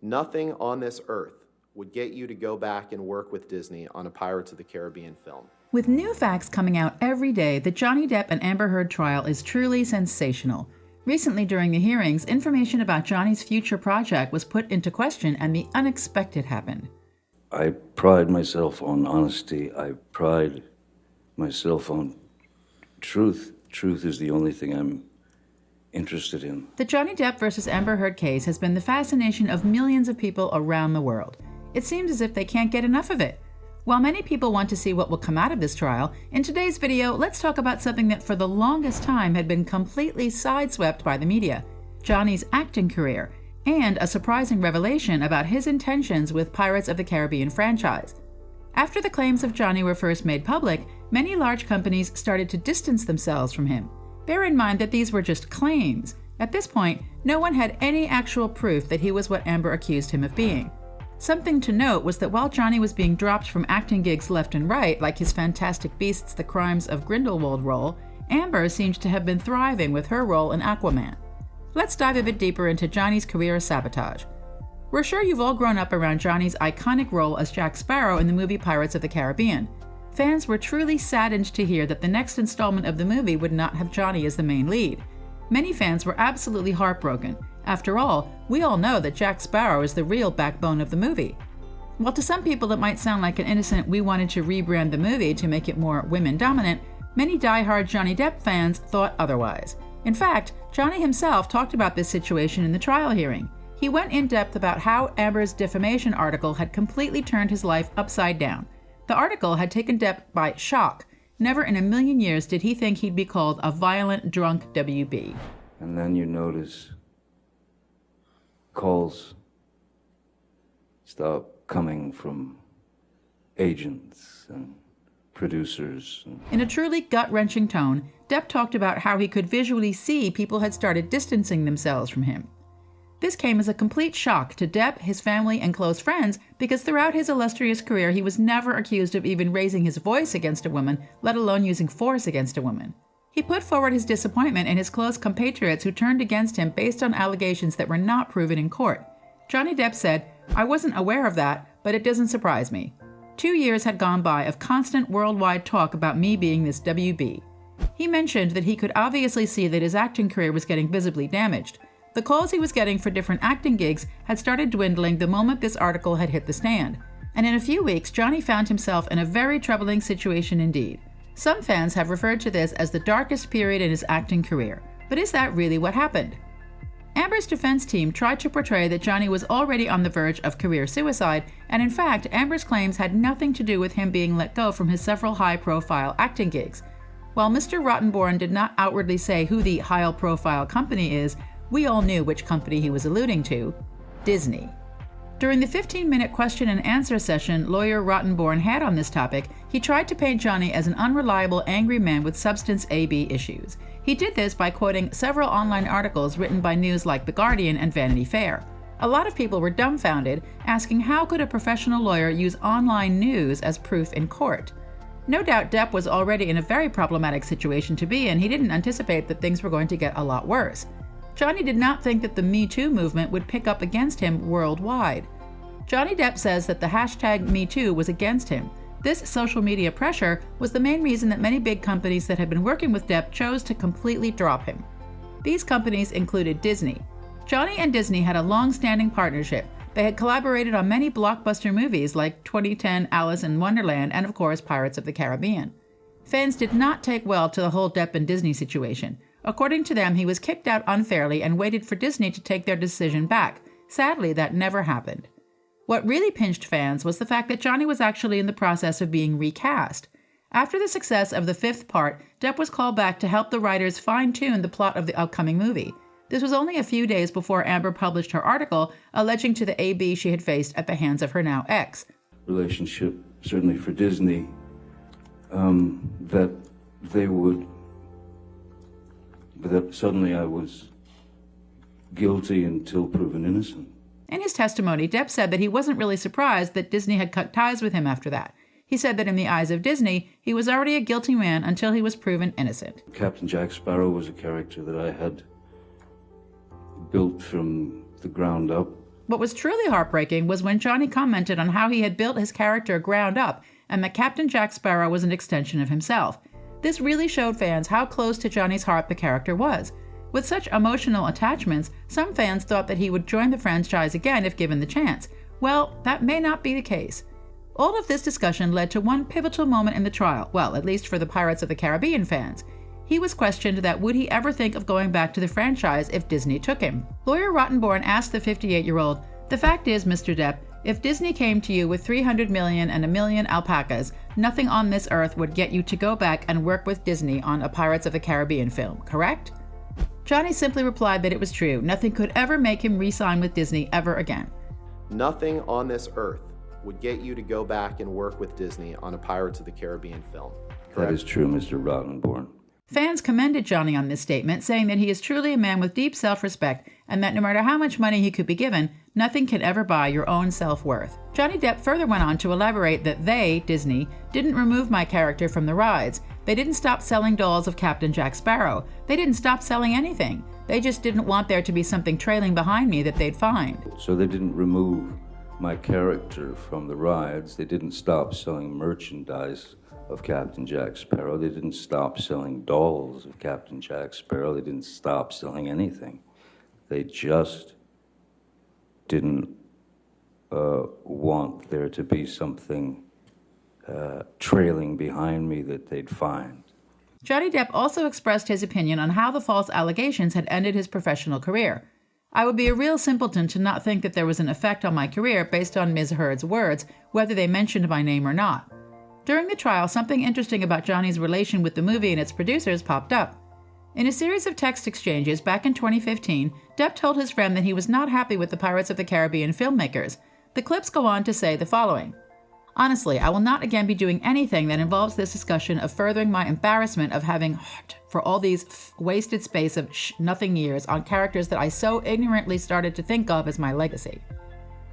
Nothing on this earth would get you to go back and work with Disney on a Pirates of the Caribbean film. With new facts coming out every day, the Johnny Depp and Amber Heard trial is truly sensational. Recently, during the hearings, information about Johnny's future project was put into question and the unexpected happened. I pride myself on honesty. I pride myself on truth. Truth is the only thing I'm interested in. The Johnny Depp versus Amber Heard case has been the fascination of millions of people around the world. It seems as if they can't get enough of it. While many people want to see what will come out of this trial, in today's video, let's talk about something that for the longest time had been completely sideswept by the media: Johnny's acting career, and a surprising revelation about his intentions with Pirates of the Caribbean franchise. After the claims of Johnny were first made public, many large companies started to distance themselves from him. Bear in mind that these were just claims. At this point, no one had any actual proof that he was what Amber accused him of being. Something to note was that while Johnny was being dropped from acting gigs left and right, like his Fantastic Beasts: The Crimes of Grindelwald role, Amber seems to have been thriving with her role in Aquaman. Let's dive a bit deeper into Johnny's career sabotage. We're sure you've all grown up around Johnny's iconic role as Jack Sparrow in the movie Pirates of the Caribbean. Fans were truly saddened to hear that the next installment of the movie would not have Johnny as the main lead. Many fans were absolutely heartbroken. After all, we all know that Jack Sparrow is the real backbone of the movie. While to some people it might sound like an innocent "we wanted to rebrand the movie to make it more women-dominant," many die-hard Johnny Depp fans thought otherwise. In fact, Johnny himself talked about this situation in the trial hearing. He went in depth about how Amber's defamation article had completely turned his life upside down. The article had taken Depp by shock. Never in a million years did he think he'd be called a violent, drunk WB. And then you notice calls start coming from agents and producers. In a truly gut-wrenching tone, Depp talked about how he could visually see people had started distancing themselves from him. This came as a complete shock to Depp, his family, and close friends, because throughout his illustrious career he was never accused of even raising his voice against a woman, let alone using force against a woman. He put forward his disappointment in his close compatriots who turned against him based on allegations that were not proven in court. Johnny Depp said, "I wasn't aware of that, but it doesn't surprise me." 2 years had gone by of constant worldwide talk about me being this WB. He mentioned that he could obviously see that his acting career was getting visibly damaged. The calls he was getting for different acting gigs had started dwindling the moment this article had hit the stand. And in a few weeks, Johnny found himself in a very troubling situation indeed. Some fans have referred to this as the darkest period in his acting career. But is that really what happened? Amber's defense team tried to portray that Johnny was already on the verge of career suicide, and in fact, Amber's claims had nothing to do with him being let go from his several high-profile acting gigs. While Mr. Rottenborn did not outwardly say who the high-profile company is, we all knew which company he was alluding to: Disney. During the 15-minute question and answer session lawyer Rottenborn had on this topic, he tried to paint Johnny as an unreliable, angry man with substance AB issues. He did this by quoting several online articles written by news like The Guardian and Vanity Fair. A lot of people were dumbfounded, asking how could a professional lawyer use online news as proof in court? No doubt Depp was already in a very problematic situation to be in. He didn't anticipate that things were going to get a lot worse. Johnny did not think that the Me Too movement would pick up against him worldwide. Johnny Depp says that the hashtag #MeToo was against him. This social media pressure was the main reason that many big companies that had been working with Depp chose to completely drop him. These companies included Disney. Johnny and Disney had a long-standing partnership. They had collaborated on many blockbuster movies like 2010 Alice in Wonderland and, of course, Pirates of the Caribbean. Fans did not take well to the whole Depp and Disney situation. According to them, he was kicked out unfairly and waited for Disney to take their decision back. Sadly, that never happened. What really pinched fans was the fact that Johnny was actually in the process of being recast. After the success of the 5th part, Depp was called back to help the writers fine-tune the plot of the upcoming movie. This was only a few days before Amber published her article alleging to the AB she had faced at the hands of her now ex. Relationship, certainly for Disney, that they would, that suddenly I was guilty until proven innocent. In his testimony, Depp said that he wasn't really surprised that Disney had cut ties with him after that. He said that in the eyes of Disney, he was already a guilty man until he was proven innocent. Captain Jack Sparrow was a character that I had built from the ground up. What was truly heartbreaking was when Johnny commented on how he had built his character ground up and that Captain Jack Sparrow was an extension of himself. This really showed fans how close to Johnny's heart the character was. With such emotional attachments, some fans thought that he would join the franchise again if given the chance. Well, that may not be the case. All of this discussion led to one pivotal moment in the trial, well, at least for the Pirates of the Caribbean fans. He was questioned that would he ever think of going back to the franchise if Disney took him. Lawyer Rottenborn asked the 58-year-old, "The fact is, Mr. Depp, if Disney came to you with $300 million and 1 million alpacas, nothing on this earth would get you to go back and work with Disney on a Pirates of the Caribbean film, correct?" Johnny simply replied that it was true. Nothing could ever make him re-sign with Disney ever again. Nothing on this earth would get you to go back and work with Disney on a Pirates of the Caribbean film, correct? That is true, Mr. Rottenborn. Fans commended Johnny on this statement, saying that he is truly a man with deep self-respect and that no matter how much money he could be given, nothing can ever buy your own self-worth. Johnny Depp further went on to elaborate that they, Disney, didn't remove my character from the rides. They didn't stop selling dolls of Captain Jack Sparrow. They didn't stop selling anything. They just didn't want there to be something trailing behind me that they'd find. So they didn't remove my character from the rides. They didn't stop selling merchandise of Captain Jack Sparrow. They didn't stop selling dolls of Captain Jack Sparrow. They didn't stop selling anything. They just didn't want there to be something trailing behind me that they'd find. Johnny Depp also expressed his opinion on how the false allegations had ended his professional career. "I would be a real simpleton to not think that there was an effect on my career based on Ms. Heard's words, whether they mentioned my name or not." During the trial, something interesting about Johnny's relation with the movie and its producers popped up. In a series of text exchanges back in 2015, Depp told his friend that he was not happy with the Pirates of the Caribbean filmmakers. The clips go on to say the following: "Honestly, I will not again be doing anything that involves this discussion of furthering my embarrassment of having heart for all these wasted space of nothing years on characters that I so ignorantly started to think of as my legacy."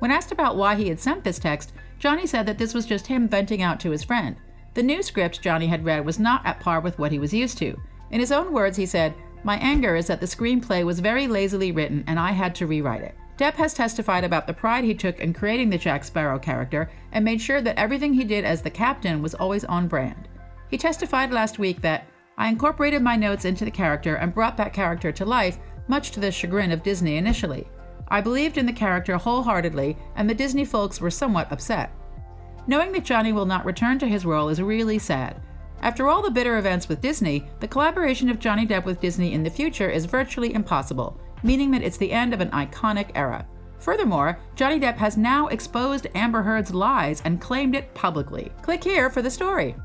When asked about why he had sent this text, Johnny said that this was just him venting out to his friend. The new script Johnny had read was not at par with what he was used to. In his own words, he said, "My anger is that the screenplay was very lazily written and I had to rewrite it." Depp has testified about the pride he took in creating the Jack Sparrow character and made sure that everything he did as the captain was always on brand. He testified last week that, "I incorporated my notes into the character and brought that character to life, much to the chagrin of Disney initially. I believed in the character wholeheartedly, and the Disney folks were somewhat upset." Knowing that Johnny will not return to his role is really sad. After all the bitter events with Disney, the collaboration of Johnny Depp with Disney in the future is virtually impossible, meaning that it's the end of an iconic era. Furthermore, Johnny Depp has now exposed Amber Heard's lies and claimed it publicly. Click here for the story.